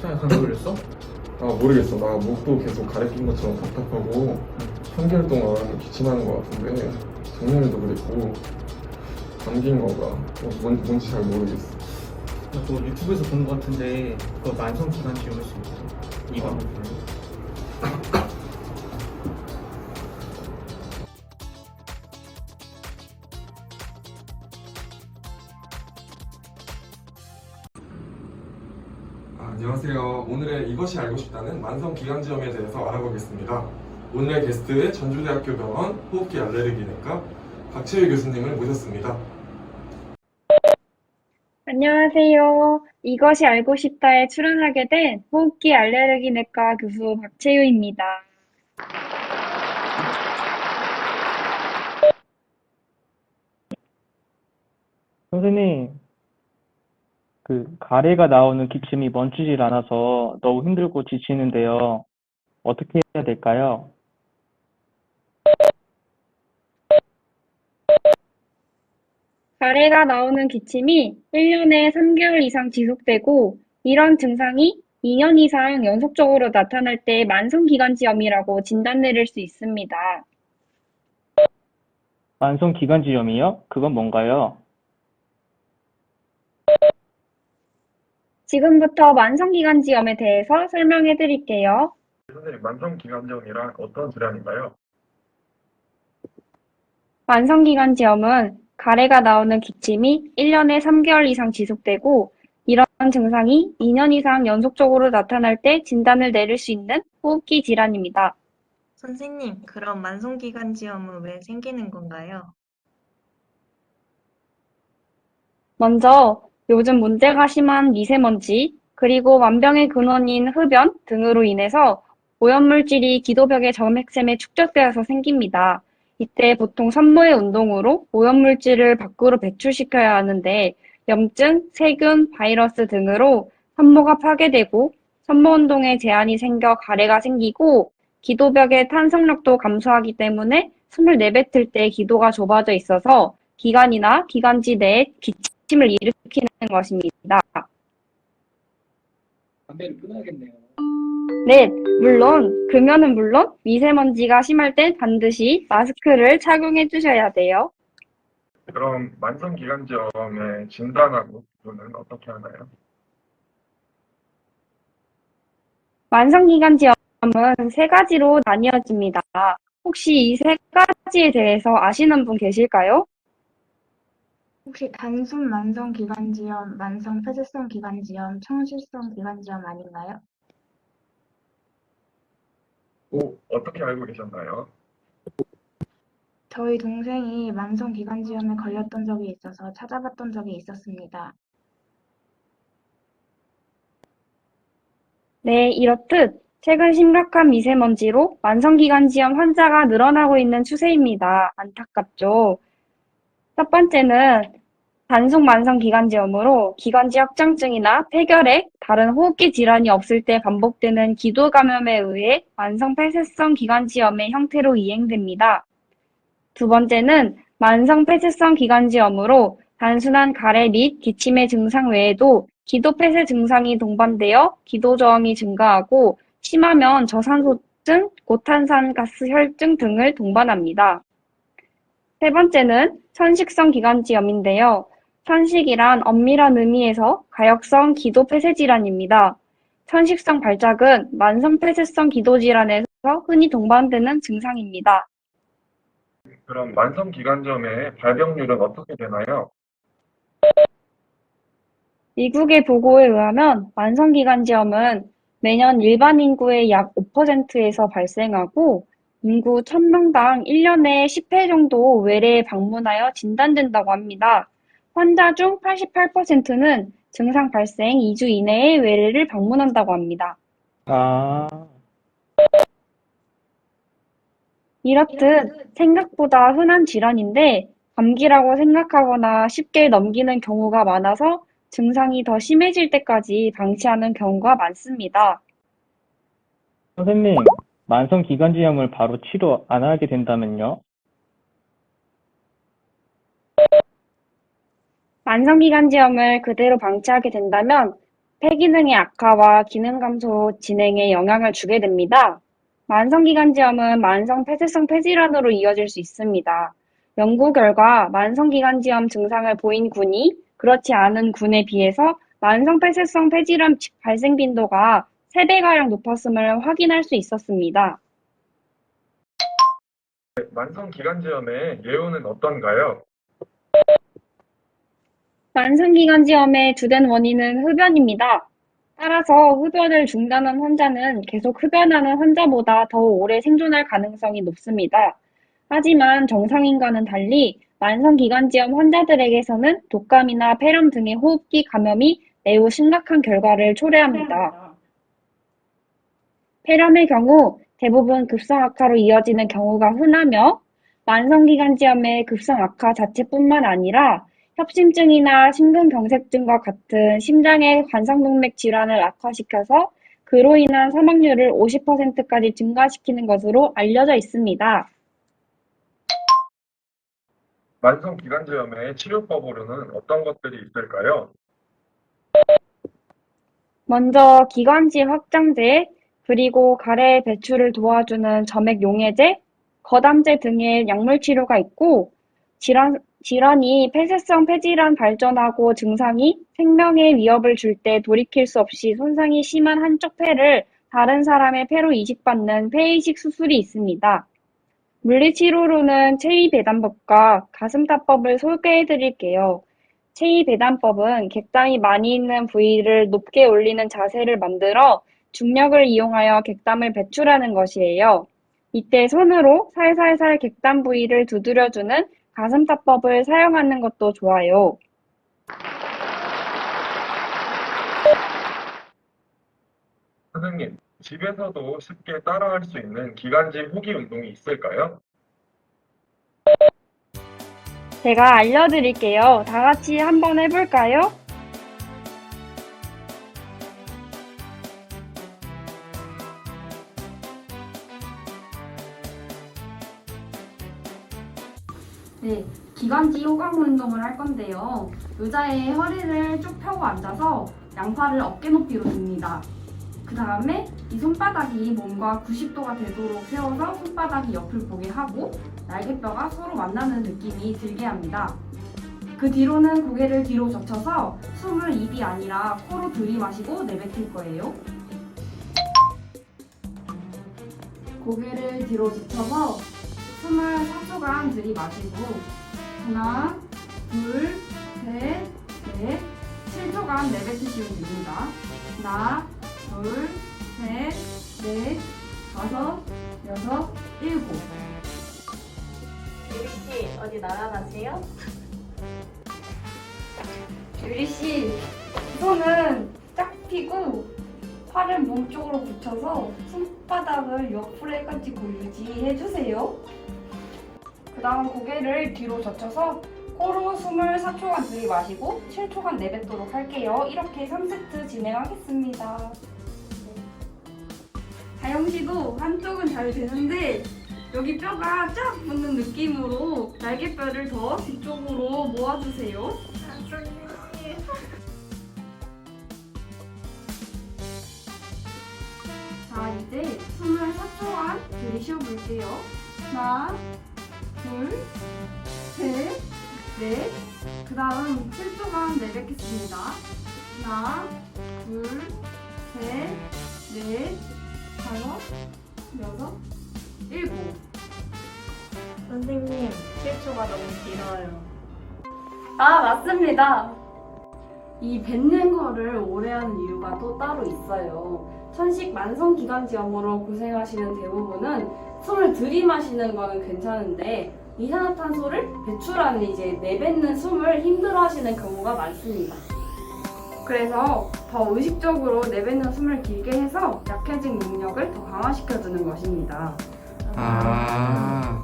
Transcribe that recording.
잘 걸렸어? 아 모르겠어. 나 목도 계속 가래낀 것처럼 답답하고 3개월 동안 기침하는 것 같은데 작년에도 그랬고 감기인 건가 뭔지 잘 모르겠어. 나 그거 유튜브에서 본 것 같은데 그거 만성기관지염일 수 있어. 이거 한번 볼래? 안녕하세요. 오늘의 이것이 알고 싶다는 만성기관지염에 대해서 알아보겠습니다. 오늘의 게스트 전주대학교 병원 호흡기 알레르기내과 박채유 교수님을 모셨습니다. 안녕하세요. 이것이 알고 싶다에 출연하게 된 호흡기 알레르기내과 교수 박채유입니다. 선생님, 가래가 나오는 기침이 멈추질 않아서 너무 힘들고 지치는데요. 어떻게 해야 될까요? 가래가 나오는 기침이 1년에 3개월 이상 지속되고 이런 증상이 2년 이상 연속적으로 나타날 때 만성기관지염이라고 진단 내릴 수 있습니다. 만성기관지염이요? 그건 뭔가요? 지금부터 만성기관지염에 대해서 설명해 드릴게요. 선생님, 만성기관지염이란 어떤 질환인가요? 만성기관지염은 가래가 나오는 기침이 1년에 3개월 이상 지속되고 이런 증상이 2년 이상 연속적으로 나타날 때 진단을 내릴 수 있는 호흡기 질환입니다. 선생님, 그럼 만성기관지염은 왜 생기는 건가요? 먼저 요즘 문제가 심한 미세먼지, 그리고 만병의 근원인 흡연 등으로 인해서 오염물질이 기도벽의 점액샘에 축적되어서 생깁니다. 이때 보통 산모의 운동으로 오염물질을 밖으로 배출시켜야 하는데 염증, 세균, 바이러스 등으로 산모가 파괴되고 산모 운동에 제한이 생겨 가래가 생기고 기도벽의 탄성력도 감소하기 때문에 숨을 내뱉을 때 기도가 좁아져 있어서 기관이나 기관지 내에 기침을 일으키는 것입니다. 담배를 끊어야겠네요. 네, 금연은 물론 미세먼지가 심할 땐 반드시 마스크를 착용해 주셔야 돼요. 그럼 만성기관지염의 진단하고 구분은 어떻게 하나요? 만성기관지염은 세 가지로 나뉘어집니다. 혹시 이 세 가지에 대해서 아시는 분 계실까요? 혹시 단순 만성 기관지염, 만성 폐쇄성 기관지염, 청실성 기관지염 아닌가요? 어떻게 알고 계셨나요? 저희 동생이 만성 기관지염에 걸렸던 적이 있어서 찾아봤던 적이 있었습니다. 네, 이렇듯 최근 심각한 미세먼지로 만성기관지염 환자가 늘어나고 있는 추세입니다. 안타깝죠? 첫 번째는 단속 만성기관지염으로 기관지 확장증이나 폐결핵, 다른 호흡기 질환이 없을 때 반복되는 기도 감염에 의해 만성 폐쇄성 기관지염의 형태로 이행됩니다. 두 번째는 만성 폐쇄성 기관지염으로 단순한 가래 및 기침의 증상 외에도 기도 폐쇄 증상이 동반되어 기도 저항이 증가하고 심하면 저산소증, 고탄산가스 혈증 등을 동반합니다. 세 번째는 천식성 기관지염인데요. 천식이란 엄밀한 의미에서 가역성 기도 폐쇄 질환입니다. 천식성 발작은 만성 폐쇄성 기도 질환에서 흔히 동반되는 증상입니다. 그럼 만성기관지염의 발병률은 어떻게 되나요? 미국의 보고에 의하면 만성기관지염은 매년 일반 인구의 약 5%에서 발생하고 인구 1000명당 1년에 10회 정도 외래에 방문하여 진단된다고 합니다. 환자 중 88%는 증상 발생 2주 이내에 외래를 방문한다고 합니다. 아, 이렇듯 생각보다 흔한 질환인데 감기라고 생각하거나 쉽게 넘기는 경우가 많아서 증상이 더 심해질 때까지 방치하는 경우가 많습니다. 선생님, 만성기관지염을 바로 치료 안 하게 된다면요? 만성기관지염을 그대로 방치하게 된다면 폐 기능의 악화와 기능 감소 진행에 영향을 주게 됩니다. 만성기관지염은 만성 폐쇄성 폐질환으로 이어질 수 있습니다. 연구 결과 만성기관지염 증상을 보인 군이 그렇지 않은 군에 비해서 만성 폐쇄성 폐질환 발생 빈도가 3배가량 높았음을 확인할 수 있었습니다. 만성기관지염의 예후는 어떤가요? 만성기관지염의 주된 원인은 흡연입니다. 따라서 흡연을 중단한 환자는 계속 흡연하는 환자보다 더 오래 생존할 가능성이 높습니다. 하지만 정상인과는 달리 만성기관지염 환자들에게서는 독감이나 폐렴 등의 호흡기 감염이 매우 심각한 결과를 초래합니다. 폐렴의 경우 대부분 급성 악화로 이어지는 경우가 흔하며 만성기관지염의 급성 악화 자체뿐만 아니라 협심증이나 심근경색증과 같은 심장의 관상동맥 질환을 악화시켜서 그로 인한 사망률을 50%까지 증가시키는 것으로 알려져 있습니다. 만성기관지염의 치료법으로는 어떤 것들이 있을까요? 먼저 기관지 확장제, 그리고 가래 배출을 도와주는 점액 용해제, 거담제 등의 약물 치료가 있고 질환이 폐쇄성 폐질환 발전하고 증상이 생명에 위협을 줄 때 돌이킬 수 없이 손상이 심한 한쪽 폐를 다른 사람의 폐로 이식받는 폐이식 수술이 있습니다. 물리치료로는 체위배단법과 가슴타법을 소개해 드릴게요. 체위배단법은 객담이 많이 있는 부위를 높게 올리는 자세를 만들어 중력을 이용하여 객담을 배출하는 것이에요. 이때 손으로 살살살 객담 부위를 두드려주는 가슴타법을 사용하는 것도 좋아요. 선생님, 집에서도 쉽게 따라할 수 있는 기관지 후기 운동이 있을까요? 제가 알려드릴게요. 다 같이 한번 해볼까요? 네, 기관지 호강 운동을 할 건데요. 의자에 허리를 쭉 펴고 앉아서 양팔을 어깨 높이로 듭니다. 그 다음에 이 손바닥이 몸과 90도가 되도록 세워서 손바닥이 옆을 보게 하고 날개뼈가 서로 만나는 느낌이 들게 합니다. 그 뒤로는 고개를 뒤로 젖혀서 숨을 입이 아니라 코로 들이마시고 내뱉을 거예요. 고개를 뒤로 젖혀서 숨을 4초간 들이마시고 하나, 둘, 셋, 넷, 7초간 내뱉으시면 됩니다. 하나, 둘, 셋, 넷, 다섯, 여섯, 일곱. 유리씨, 어디 날아가세요? 유리씨, 손은 쫙 펴고 팔을 몸쪽으로 붙여서 손바닥을 옆으로 해가지고 유지해주세요. 그 다음 고개를 뒤로 젖혀서 코로 숨을 4초간 들이마시고 7초간 내뱉도록 할게요. 이렇게 3세트 진행하겠습니다. 다영씨도 한쪽은 잘 되는데 여기 뼈가 쫙 붙는 느낌으로 날개뼈를 더 뒤쪽으로 모아주세요. 선생님. 자, 이제 숨을 4초간 들이쉬어볼게요. 하나, 둘, 셋, 넷. 그 다음 7초간 내뱉겠습니다. 하나, 둘, 셋, 넷, 다섯, 여섯, 일곱. 선생님, 7초가 너무 길어요. 아, 맞습니다. 이 뱉는 거를 오래 하는 이유가 또 따로 있어요. 천식 만성기관지염으로 고생하시는 대부분은 숨을 들이마시는 거는 괜찮은데 이산화탄소를 배출하는 이제 내뱉는 숨을 힘들어하시는 경우가 많습니다. 그래서 더 의식적으로 내뱉는 숨을 길게 해서 약해진 능력을 더 강화시켜주는 것입니다. 아.